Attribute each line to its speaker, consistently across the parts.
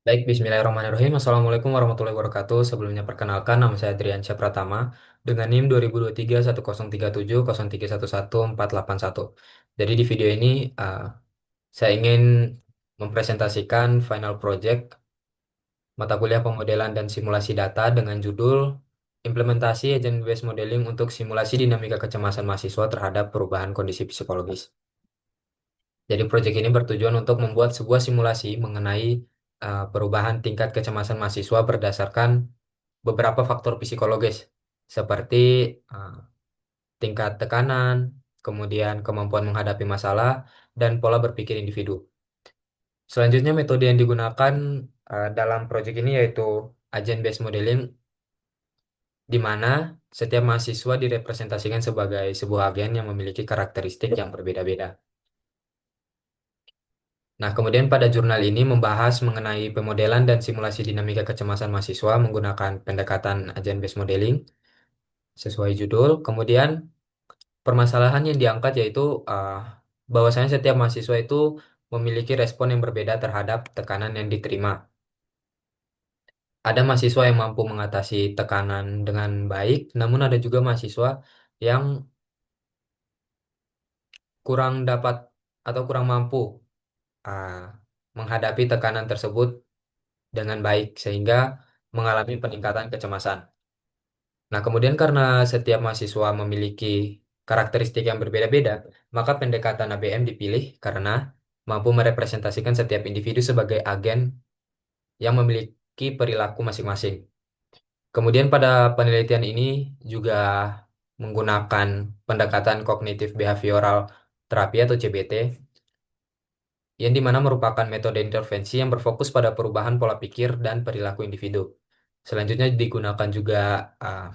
Speaker 1: Baik, Bismillahirrahmanirrahim. Assalamualaikum warahmatullahi wabarakatuh. Sebelumnya perkenalkan, nama saya Driansyah Pratama dengan NIM 2023 1037 0311 481. Jadi di video ini saya ingin mempresentasikan final project mata kuliah pemodelan dan simulasi data dengan judul Implementasi Agent Based Modeling untuk Simulasi Dinamika Kecemasan Mahasiswa Terhadap Perubahan Kondisi Psikologis. Jadi proyek ini bertujuan untuk membuat sebuah simulasi mengenai perubahan tingkat kecemasan mahasiswa berdasarkan beberapa faktor psikologis seperti uh, tingkat tekanan, kemudian kemampuan menghadapi masalah, dan pola berpikir individu. Selanjutnya metode yang digunakan dalam proyek ini yaitu agent based modeling, di mana setiap mahasiswa direpresentasikan sebagai sebuah agen yang memiliki karakteristik yang berbeda-beda. Nah, kemudian pada jurnal ini membahas mengenai pemodelan dan simulasi dinamika kecemasan mahasiswa menggunakan pendekatan agent based modeling sesuai judul. Kemudian permasalahan yang diangkat yaitu bahwasanya setiap mahasiswa itu memiliki respon yang berbeda terhadap tekanan yang diterima. Ada mahasiswa yang mampu mengatasi tekanan dengan baik, namun ada juga mahasiswa yang kurang dapat atau kurang mampu ah, menghadapi tekanan tersebut dengan baik sehingga mengalami peningkatan kecemasan. Nah, kemudian karena setiap mahasiswa memiliki karakteristik yang berbeda-beda, maka pendekatan ABM dipilih karena mampu merepresentasikan setiap individu sebagai agen yang memiliki perilaku masing-masing. Kemudian pada penelitian ini juga menggunakan pendekatan kognitif behavioral terapi atau CBT, yang dimana merupakan metode intervensi yang berfokus pada perubahan pola pikir dan perilaku individu. Selanjutnya digunakan juga uh,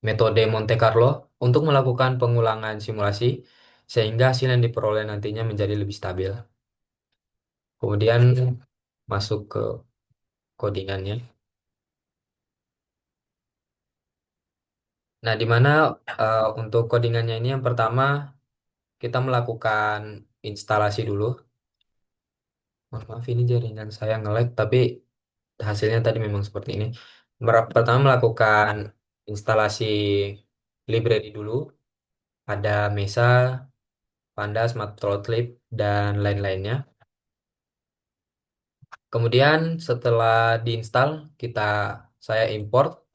Speaker 1: metode Monte Carlo untuk melakukan pengulangan simulasi sehingga hasil yang diperoleh nantinya menjadi lebih stabil. Kemudian masuk ke codingannya. Nah, di mana untuk codingannya ini yang pertama kita melakukan instalasi dulu. Mohon maaf ini jaringan saya nge-lag, tapi hasilnya tadi memang seperti ini. Pertama melakukan instalasi library dulu, ada Mesa, Pandas, Matplotlib, dan lain-lainnya. Kemudian setelah diinstal, saya import.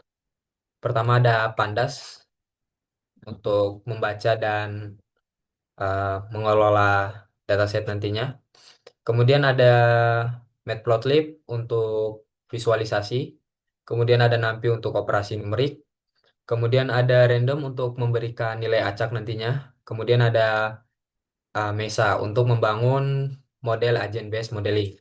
Speaker 1: Pertama ada Pandas untuk membaca dan mengelola dataset nantinya. Kemudian ada Matplotlib untuk visualisasi. Kemudian ada Numpy untuk operasi numerik. Kemudian ada Random untuk memberikan nilai acak nantinya. Kemudian ada Mesa untuk membangun model agent based modeling.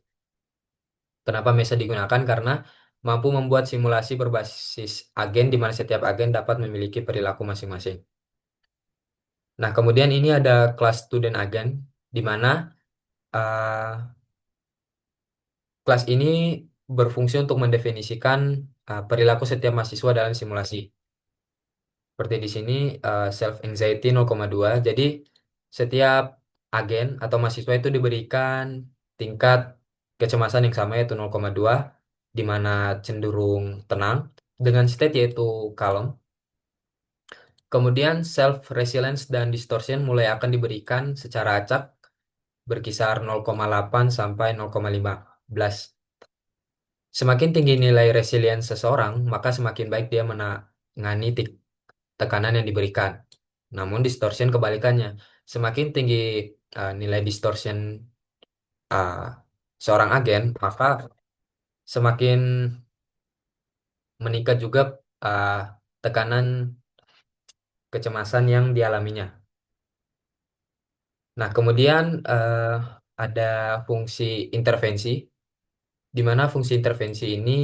Speaker 1: Kenapa Mesa digunakan? Karena mampu membuat simulasi berbasis agen di mana setiap agen dapat memiliki perilaku masing-masing. Nah, kemudian ini ada kelas student agen di mana uh, kelas ini berfungsi untuk mendefinisikan perilaku setiap mahasiswa dalam simulasi. Seperti di sini self anxiety 0,2. Jadi setiap agen atau mahasiswa itu diberikan tingkat kecemasan yang sama yaitu 0,2 di mana cenderung tenang dengan state yaitu calm. Kemudian self resilience dan distortion mulai akan diberikan secara acak berkisar 0,8 sampai 0,15. Semakin tinggi nilai resilience seseorang, maka semakin baik dia menangani tekanan yang diberikan. Namun distortion kebalikannya, semakin tinggi nilai distortion uh, seorang agen, maka semakin meningkat juga uh, tekanan kecemasan yang dialaminya. Nah, kemudian ada fungsi intervensi, di mana fungsi intervensi ini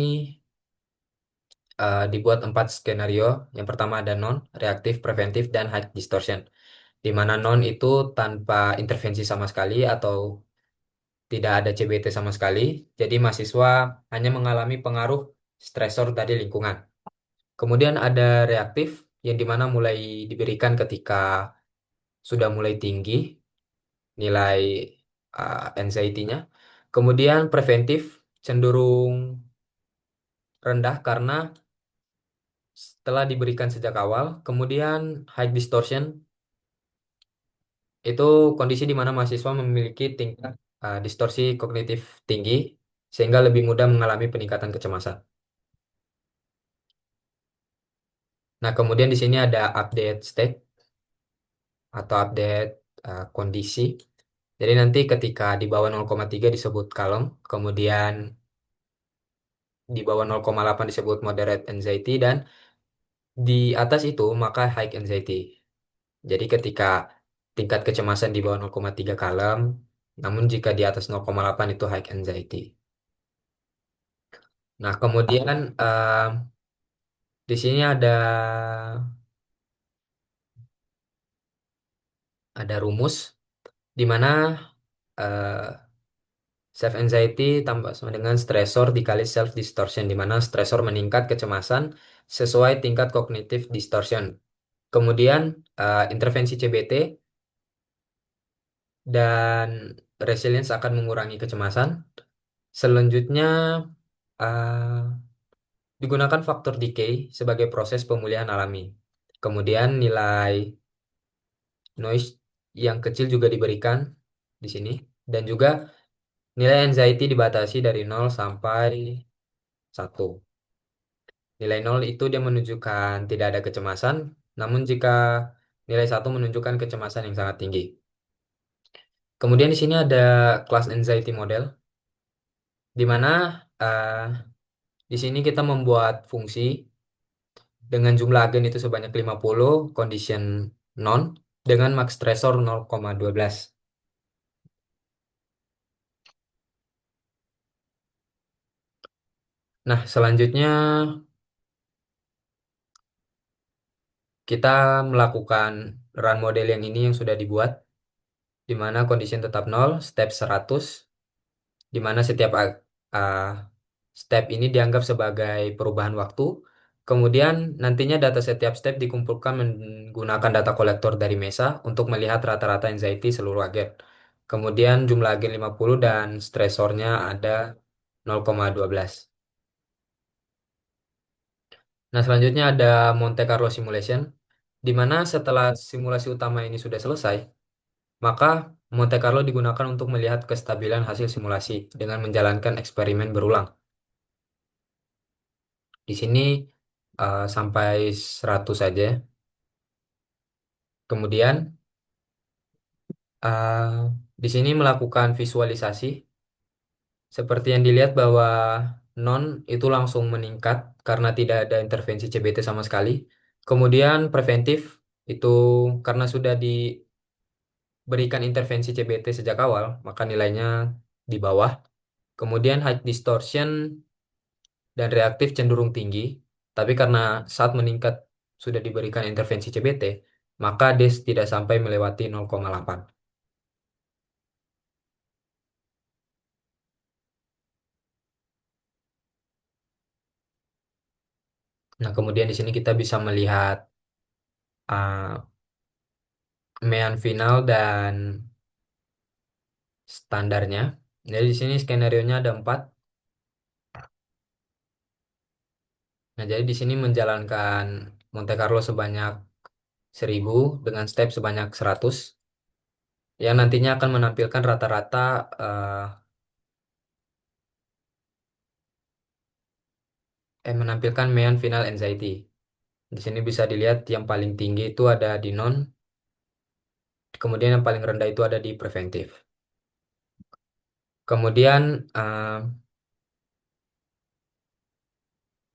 Speaker 1: dibuat 4 skenario. Yang pertama ada non, reaktif, preventif, dan high distortion. Di mana non itu tanpa intervensi sama sekali atau tidak ada CBT sama sekali. Jadi mahasiswa hanya mengalami pengaruh stresor dari lingkungan. Kemudian ada reaktif yang dimana mulai diberikan ketika sudah mulai tinggi nilai anxiety-nya. Kemudian preventif cenderung rendah karena setelah diberikan sejak awal. Kemudian high distortion itu kondisi di mana mahasiswa memiliki tingkat distorsi kognitif tinggi sehingga lebih mudah mengalami peningkatan kecemasan. Nah, kemudian di sini ada update state atau update kondisi. Jadi nanti ketika di bawah 0,3 disebut kalem, kemudian di bawah 0,8 disebut moderate anxiety, dan di atas itu maka high anxiety. Jadi ketika tingkat kecemasan di bawah 0,3 kalem, namun jika di atas 0,8 itu high anxiety. Nah, kemudian di sini ada rumus di mana self anxiety tambah sama dengan stresor dikali self distortion, di mana stresor meningkat kecemasan sesuai tingkat kognitif distortion. Kemudian intervensi CBT dan resilience akan mengurangi kecemasan. Selanjutnya eh, digunakan faktor decay sebagai proses pemulihan alami. Kemudian nilai noise yang kecil juga diberikan di sini, dan juga nilai anxiety dibatasi dari 0 sampai 1. Nilai 0 itu dia menunjukkan tidak ada kecemasan, namun jika nilai 1 menunjukkan kecemasan yang sangat tinggi. Kemudian di sini ada class anxiety model, di mana eh, di sini kita membuat fungsi dengan jumlah agen itu sebanyak 50, condition non, dengan max stressor 0,12. Nah, selanjutnya kita melakukan run model yang ini yang sudah dibuat, di mana condition tetap 0, step 100, di mana setiap ah, step ini dianggap sebagai perubahan waktu. Kemudian nantinya data setiap step dikumpulkan menggunakan data kolektor dari Mesa untuk melihat rata-rata anxiety seluruh agen. Kemudian jumlah agen 50 dan stresornya ada 0,12. Nah, selanjutnya ada Monte Carlo Simulation, di mana setelah simulasi utama ini sudah selesai, maka Monte Carlo digunakan untuk melihat kestabilan hasil simulasi dengan menjalankan eksperimen berulang. Di sini sampai 100 saja. Kemudian eh, di sini melakukan visualisasi seperti yang dilihat bahwa non itu langsung meningkat karena tidak ada intervensi CBT sama sekali. Kemudian preventif itu karena sudah diberikan intervensi CBT sejak awal, maka nilainya di bawah. Kemudian high distortion dan reaktif cenderung tinggi, tapi karena saat meningkat sudah diberikan intervensi CBT, maka DES tidak sampai melewati 0,8. Nah, kemudian di sini kita bisa melihat uh, mean final dan standarnya. Jadi di sini skenario-nya ada 4. Nah, jadi di sini menjalankan Monte Carlo sebanyak 1000 dengan step sebanyak 100 yang nantinya akan menampilkan rata-rata menampilkan mean final anxiety. Di sini bisa dilihat yang paling tinggi itu ada di non, kemudian yang paling rendah itu ada di preventif. Kemudian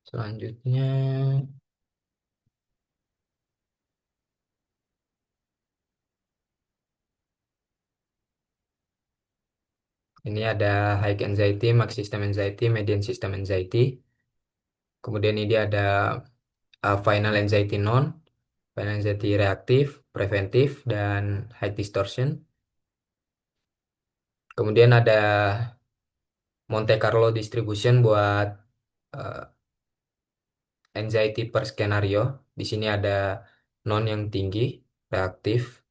Speaker 1: selanjutnya ini ada high anxiety, max system anxiety, median system anxiety. Kemudian ini ada final anxiety non, final anxiety reaktif, preventif, dan high distortion. Kemudian ada Monte Carlo distribution buat eh, anxiety per skenario. Di sini ada non yang tinggi, reaktif,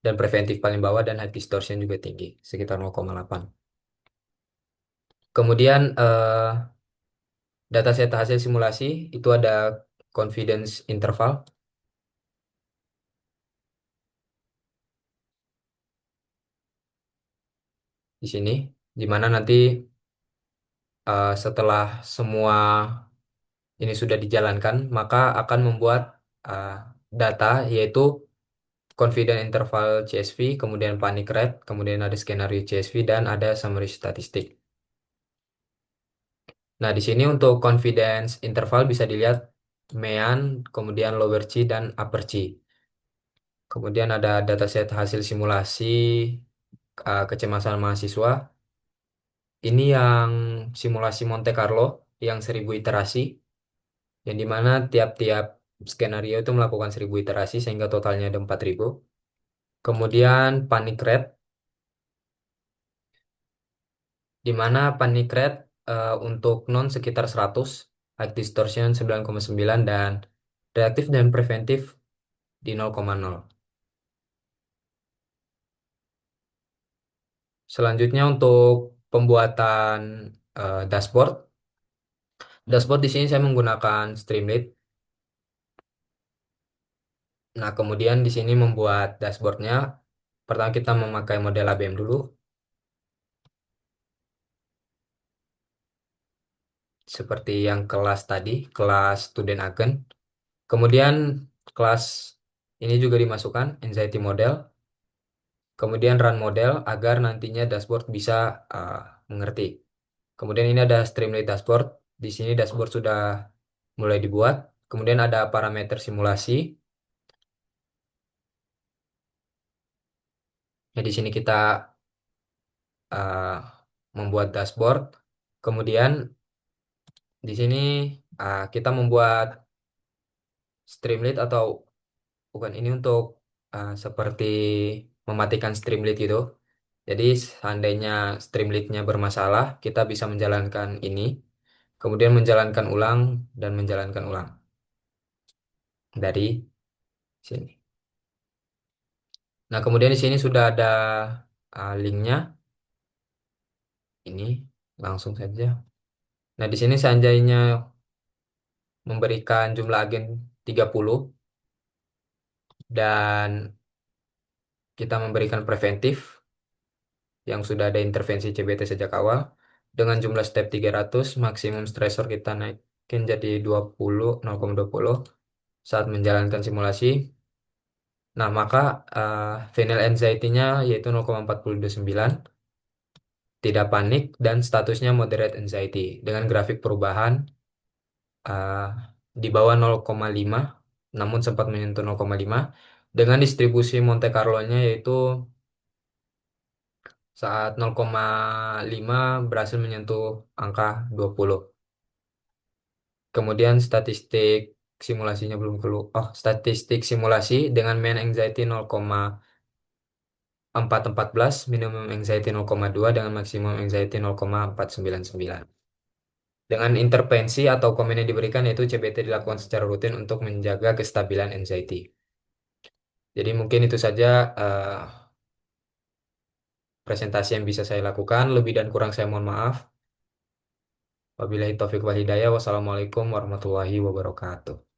Speaker 1: dan preventif paling bawah, dan high distortion juga tinggi, sekitar 0,8. Kemudian dataset hasil simulasi itu ada confidence interval di sini, di mana nanti setelah semua ini sudah dijalankan, maka akan membuat uh, data yaitu confidence interval CSV, kemudian panic rate, kemudian ada skenario CSV dan ada summary statistik. Nah, di sini untuk confidence interval bisa dilihat mean, kemudian lower G dan upper G. Kemudian ada dataset hasil simulasi kecemasan mahasiswa. Ini yang simulasi Monte Carlo yang 1000 iterasi, yang dimana tiap-tiap skenario itu melakukan 1000 iterasi sehingga totalnya ada 4000. Kemudian panic rate, di mana panic rate untuk non sekitar 100, high distortion 9,9 dan reaktif dan preventif di 0,0. Selanjutnya untuk pembuatan dashboard. Dashboard di sini saya menggunakan Streamlit. Nah, kemudian di sini membuat dashboardnya. Pertama kita memakai model ABM dulu, seperti yang kelas tadi, kelas student agent. Kemudian kelas ini juga dimasukkan anxiety model. Kemudian run model agar nantinya dashboard bisa uh, mengerti. Kemudian ini ada Streamlit dashboard. Di sini dashboard sudah mulai dibuat. Kemudian ada parameter simulasi. Ya, di sini kita uh, membuat dashboard. Kemudian di sini kita membuat Streamlit atau bukan ini untuk seperti mematikan Streamlit gitu. Jadi seandainya Streamlitnya bermasalah, kita bisa menjalankan ini, kemudian menjalankan ulang dan menjalankan ulang dari sini. Nah, kemudian di sini sudah ada linknya. Ini langsung saja. Nah, di sini seandainya memberikan jumlah agen 30 dan kita memberikan preventif yang sudah ada intervensi CBT sejak awal dengan jumlah step 300, maksimum stressor kita naikin jadi 20, 0,20 saat menjalankan simulasi. Nah, maka final anxiety-nya yaitu 0,49, tidak panik dan statusnya moderate anxiety dengan grafik perubahan uh, di bawah 0,5 namun sempat menyentuh 0,5 dengan distribusi Monte Carlo-nya yaitu saat 0,5 berhasil menyentuh angka 20. Kemudian statistik simulasinya belum keluar. Oh, statistik simulasi dengan mean anxiety 0,414, minimum anxiety 0,2 dengan maximum anxiety 0,499. Dengan intervensi atau komen yang diberikan yaitu CBT dilakukan secara rutin untuk menjaga kestabilan anxiety. Jadi mungkin itu saja eh, presentasi yang bisa saya lakukan. Lebih dan kurang saya mohon maaf. Wabillahi taufiq wal hidayah. Wassalamualaikum warahmatullahi wabarakatuh.